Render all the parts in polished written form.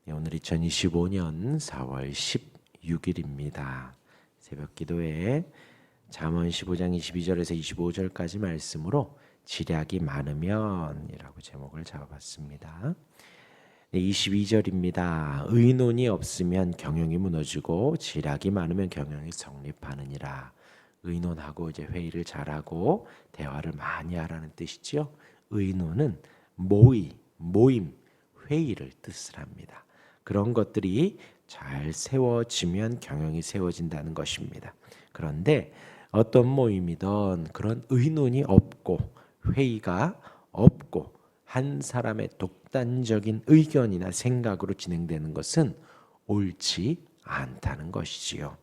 오늘 2025년 4월 16일입니다. 새벽 기도에 잠언 15장 22절에서 25절까지 말씀으로 지략이 많으면 이라고 제목을 잡아봤습니다. 22절입니다. 의논이 없으면 경영이 무너지고 지략이 많으면 경영이 성립하느니라. 의논하고 이제 회의를 잘하고 대화를 많이 하라는 뜻이죠. 의논은 모임, 회의를 뜻을 합니다. 그런 것들이 잘 세워지면 경영이 세워진다는 것입니다. 그런데 어떤 모임이든 그런 의논이 없고 회의가 없고 한 사람의 독단적인 의견이나 생각으로 진행되는 것은 옳지 않다는 것이지요.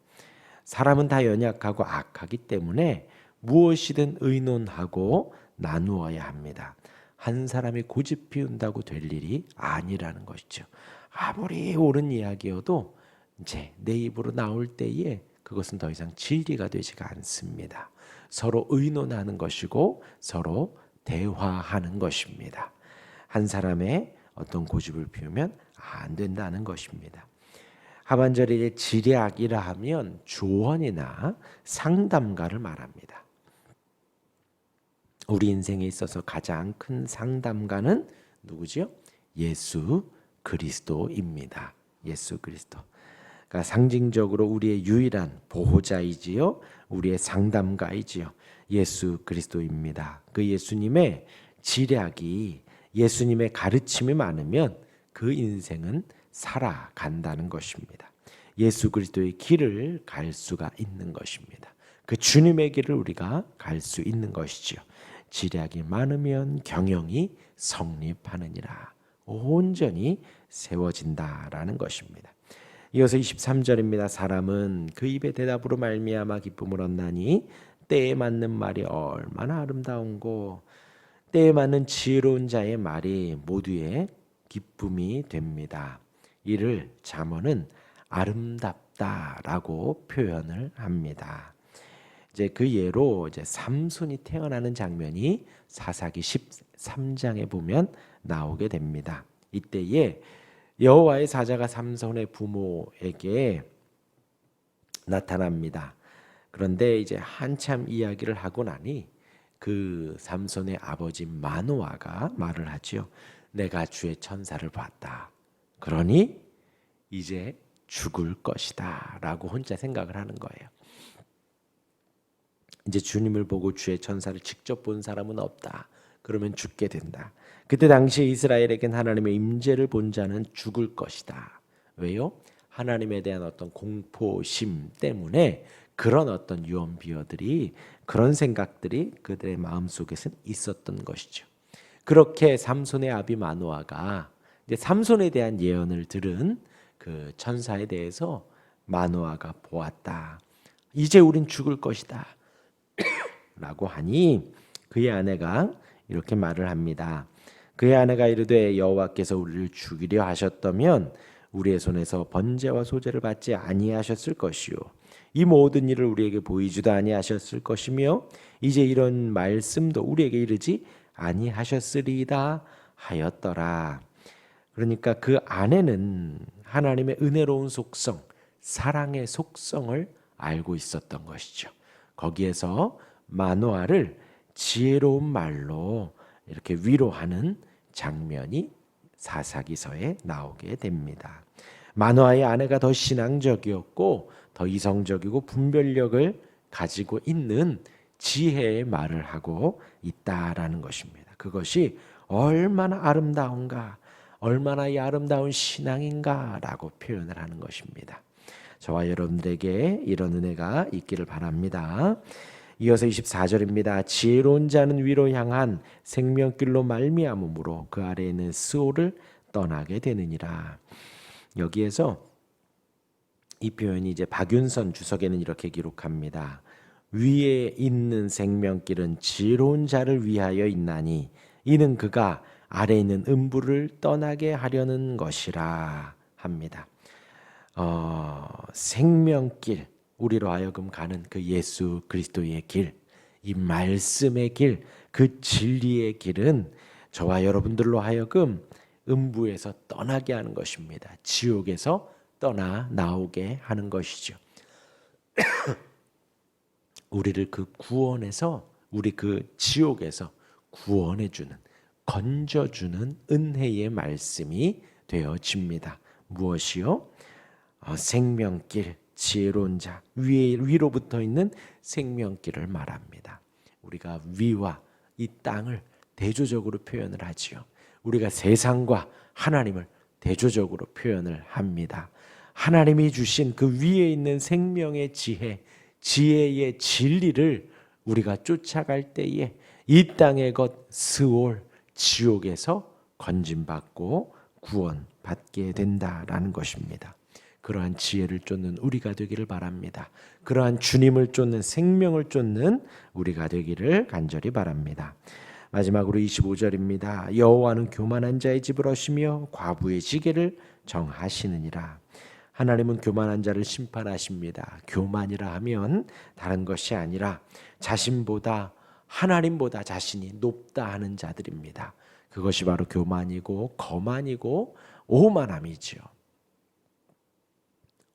사람은 다 연약하고 악하기 때문에 무엇이든 의논하고 나누어야 합니다. 한 사람이 고집 피운다고 될 일이 아니라는 것이죠. 아무리 옳은 이야기여도 이제 내 입으로 나올 때에 그것은 더 이상 진리가 되지가 않습니다. 서로 의논하는 것이고 서로 대화하는 것입니다. 한 사람의 어떤 고집을 피우면 안 된다는 것입니다. 하반절에 지략이라 하면 조언이나 상담가를 말합니다. 우리 인생에 있어서 가장 큰 상담가는 누구지요? 예수 그리스도입니다. 예수 그리스도. 그러니까 상징적으로 우리의 유일한 보호자이지요. 우리의 상담가이지요. 예수 그리스도입니다. 그 예수님의 지략이 예수님의 가르침이 많으면 그 인생은 살아간다는 것입니다. 예수 그리스도의 길을 갈 수가 있는 것입니다. 그 주님의 길을 우리가 갈 수 있는 것이지요. 지략이 많으면 경영이 성립하느니라. 온전히 세워진다라는 것입니다. 이어서 23절입니다. 사람은 그 입의 대답으로 말미암아 기쁨을 얻나니 때에 맞는 말이 얼마나 아름다운고 때에 맞는 지혜로운 자의 말이 모두의 기쁨이 됩니다. 이를 잠언은 아름답다라고 표현을 합니다. 이제 그 예로 이제 삼손이 태어나는 장면이 사사기 13장에 보면 나오게 됩니다. 이때에 여호와의 사자가 삼손의 부모에게 나타납니다. 그런데 이제 한참 이야기를 하고 나니 그 삼손의 아버지 마노아가 말을 하지요. 내가 주의 천사를 봤다. 그러니 이제 죽을 것이다 라고 혼자 생각을 하는 거예요. 이제 주님을 보고 주의 천사를 직접 본 사람은 없다. 그러면 죽게 된다. 그때 당시 이스라엘에겐 하나님의 임재를 본 자는 죽을 것이다. 왜요? 하나님에 대한 어떤 공포심 때문에 그런 어떤 유언비어들이 그런 생각들이 그들의 마음속에는 있었던 것이죠. 그렇게 삼손의 아비 마노아가 이제 삼손에 대한 예언을 들은 그 천사에 대해서 마노아가 보았다. 이제 우린 죽을 것이다. 라고 하니 그의 아내가 이렇게 말을 합니다. 그의 아내가 이르되 여호와께서 우리를 죽이려 하셨다면 우리의 손에서 번제와 소제를 받지 아니하셨을 것이요 이 모든 일을 우리에게 보이지도 아니하셨을 것이며 이제 이런 말씀도 우리에게 이르지 아니하셨으리이다 하였더라. 그러니까 그 아내는 하나님의 은혜로운 속성, 사랑의 속성을 알고 있었던 것이죠. 거기에서 마노아를 지혜로운 말로 이렇게 위로하는 장면이 사사기서에 나오게 됩니다. 마노아의 아내가 더 신앙적이었고 더 이성적이고 분별력을 가지고 있는 지혜의 말을 하고 있다라는 것입니다. 그것이 얼마나 아름다운가, 얼마나 이 아름다운 신앙인가라고 표현을 하는 것입니다. 저와 여러분들에게 이런 은혜가 있기를 바랍니다. 이어서 24절입니다. 지혜로운 자는 위로 향한 생명길로 말미암음으로 그 아래에 있는 스올을 떠나게 되느니라. 여기에서 이 표현이 이제 박윤선 주석에는 이렇게 기록합니다. 위에 있는 생명길은 지혜로운 자를 위하여 있나니 이는 그가 아래에 있는 음부를 떠나게 하려는 것이라 합니다. 생명길, 우리로 하여금 가는 그 예수 그리스도의 길, 이 말씀의 길, 그 진리의 길은 저와 여러분들로 하여금 음부에서 떠나게 하는 것입니다. 지옥에서 떠나 나오게 하는 것이죠. 우리를 그 구원에서, 우리 그 지옥에서 구원해주는, 건져주는 은혜의 말씀이 되어집니다. 무엇이요? 생명길, 지혜로운 자, 위로부터 있는 생명길을 말합니다. 우리가 위와 이 땅을 대조적으로 표현을 하지요. 우리가 세상과 하나님을 대조적으로 표현을 합니다. 하나님이 주신 그 위에 있는 생명의 지혜, 지혜의 진리를 우리가 쫓아갈 때에 이 땅의 것 스올, 지옥에서 건짐받고 구원받게 된다라는 것입니다. 그러한 지혜를 쫓는 우리가 되기를 바랍니다. 그러한 주님을 쫓는, 생명을 쫓는 우리가 되기를 간절히 바랍니다. 마지막으로 25절입니다. 여호와는 교만한 자의 집을 어시며 과부의 지게를 정하시느니라. 하나님은 교만한 자를 심판하십니다. 교만이라 하면 다른 것이 아니라 자신보다, 하나님보다 자신이 높다 하는 자들입니다. 그것이 바로 교만이고 거만이고 오만함이지요.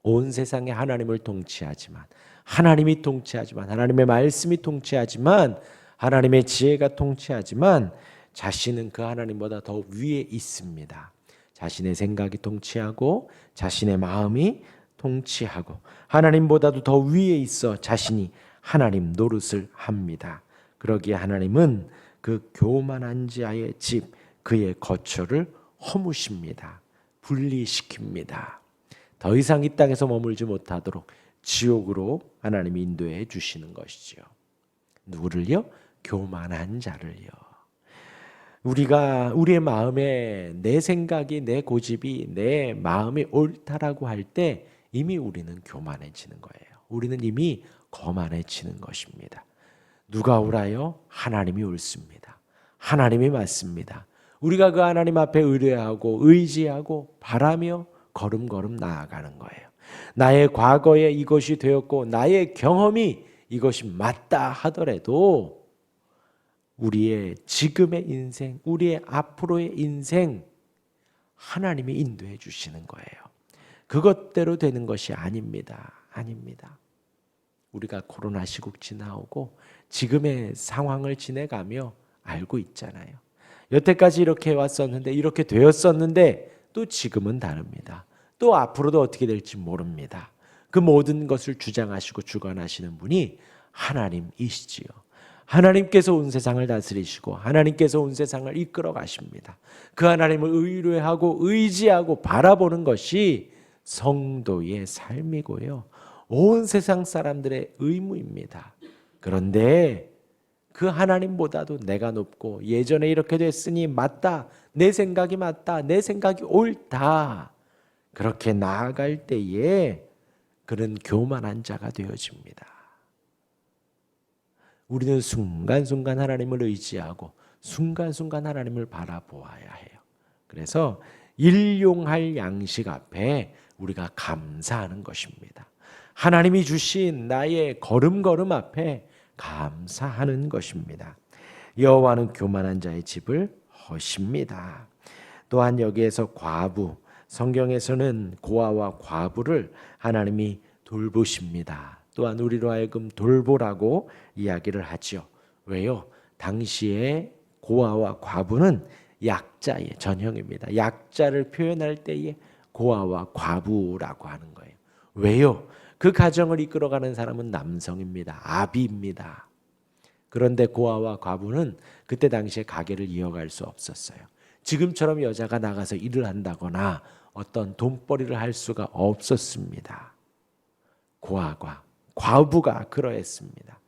온 세상에 하나님을 통치하지만, 하나님이 통치하지만, 하나님의 말씀이 통치하지만, 하나님의 지혜가 통치하지만 자신은 그 하나님보다 더 위에 있습니다. 자신의 생각이 통치하고 자신의 마음이 통치하고 하나님보다도 더 위에 있어 자신이 하나님 노릇을 합니다. 그러기에 하나님은 그 교만한 자의 집, 그의 거처를 허무십니다. 분리시킵니다. 더 이상 이 땅에서 머물지 못하도록 지옥으로 하나님이 인도해 주시는 것이지요. 누구를요? 교만한 자를요. 우리가 우리의 마음에 내 생각이, 내 고집이, 내 마음이 옳다라고 할 때 이미 우리는 교만해지는 거예요. 우리는 이미 거만해지는 것입니다. 누가 옳아요? 하나님이 옳습니다. 하나님이 맞습니다. 우리가 그 하나님 앞에 의뢰하고 의지하고 바라며 걸음걸음 나아가는 거예요. 나의 과거에 이것이 되었고 나의 경험이 이것이 맞다 하더라도 우리의 지금의 인생, 우리의 앞으로의 인생 하나님이 인도해 주시는 거예요. 그것대로 되는 것이 아닙니다. 아닙니다. 우리가 코로나 시국 지나오고 지금의 상황을 지내가며 알고 있잖아요. 여태까지 이렇게 왔었는데, 이렇게 되었었는데 또 지금은 다릅니다. 또 앞으로도 어떻게 될지 모릅니다. 그 모든 것을 주장하시고 주관하시는 분이 하나님이시지요. 하나님께서 온 세상을 다스리시고 하나님께서 온 세상을 이끌어 가십니다. 그 하나님을 의뢰하고 의지하고 바라보는 것이 성도의 삶이고요, 온 세상 사람들의 의무입니다. 그런데 그 하나님보다도 내가 높고 예전에 이렇게 됐으니 맞다, 내 생각이 맞다, 내 생각이 옳다, 그렇게 나아갈 때에 그는 교만한 자가 되어집니다. 우리는 순간순간 하나님을 의지하고 순간순간 하나님을 바라보아야 해요. 그래서 일용할 양식 앞에 우리가 감사하는 것입니다. 하나님이 주신 나의 걸음걸음 앞에 감사하는 것입니다. 여호와는 교만한 자의 집을 허십니다. 또한 여기에서 과부, 성경에서는 고아와 과부를 하나님이 돌보십니다. 또한 우리로 하여금 돌보라고 이야기를 하죠. 왜요? 당시에 고아와 과부는 약자의 전형입니다. 약자를 표현할 때에 고아와 과부라고 하는 거예요. 왜요? 그 가정을 이끌어가는 사람은 남성입니다. 아비입니다. 그런데 고아와 과부는 그때 당시에 가게를 이어갈 수 없었어요. 지금처럼 여자가 나가서 일을 한다거나 어떤 돈벌이를 할 수가 없었습니다. 고아과 과부가 그러했습니다.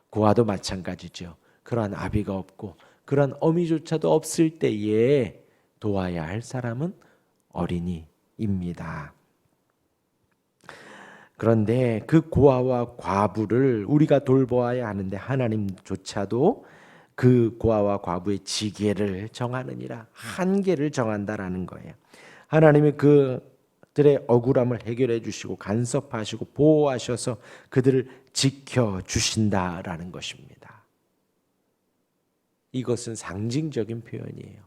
고아도 마찬가지죠. 그러한 아비가 없고 그러한 어미조차도 없을 때에 도와야 할 사람은 어린이입니다. 그런데 그 고아와 과부를 우리가 돌보아야 하는데 하나님조차도 그 고아와 과부의 지계를 정하느니라, 한계를 정한다라는 거예요. 하나님이 그들의 억울함을 해결해 주시고 간섭하시고 보호하셔서 그들을 지켜주신다라는 것입니다. 이것은 상징적인 표현이에요.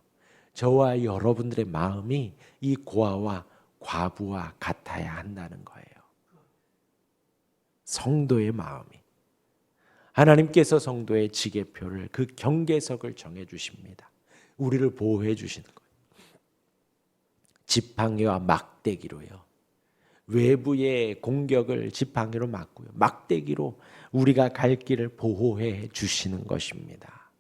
저와 여러분들의 마음이 이 고아와 과부와 같아야 한다는 거예요. 성도의 마음이. 하나님께서 성도의 지계표를, 그 경계석을 정해 주십니다. 우리를 보호해 주시는 거예요. 지팡이와 막대기로요. 외부의 공격을 지팡이로 막고요. 막대기로 우리가 갈 길을 보호해 주시는 것입니다.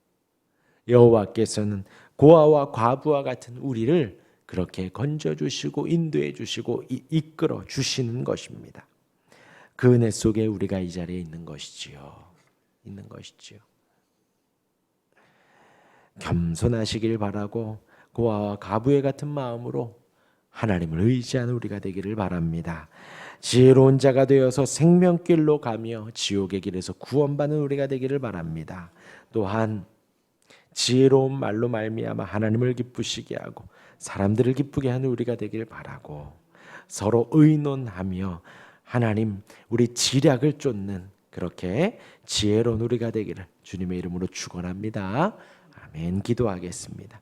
여호와께서는 고아와 과부와 같은 우리를 그렇게 건져 주시고 인도해 주시고 이끌어 주시는 것입니다. 그 은혜 속에 우리가 이 자리에 있는 것이지요. 겸손하시길 바라고 고아와 과부의 같은 마음으로 하나님을 의지하는 우리가 되기를 바랍니다. 지혜로운 자가 되어서 생명길로 가며 지옥의 길에서 구원받는 우리가 되기를 바랍니다. 또한 지혜로운 말로 말미암아 하나님을 기쁘시게 하고 사람들을 기쁘게 하는 우리가 되기를 바라고 서로 의논하며 하나님 우리 지략을 쫓는 그렇게 지혜로운 우리가 되기를 주님의 이름으로 축원합니다. 아멘. 기도하겠습니다.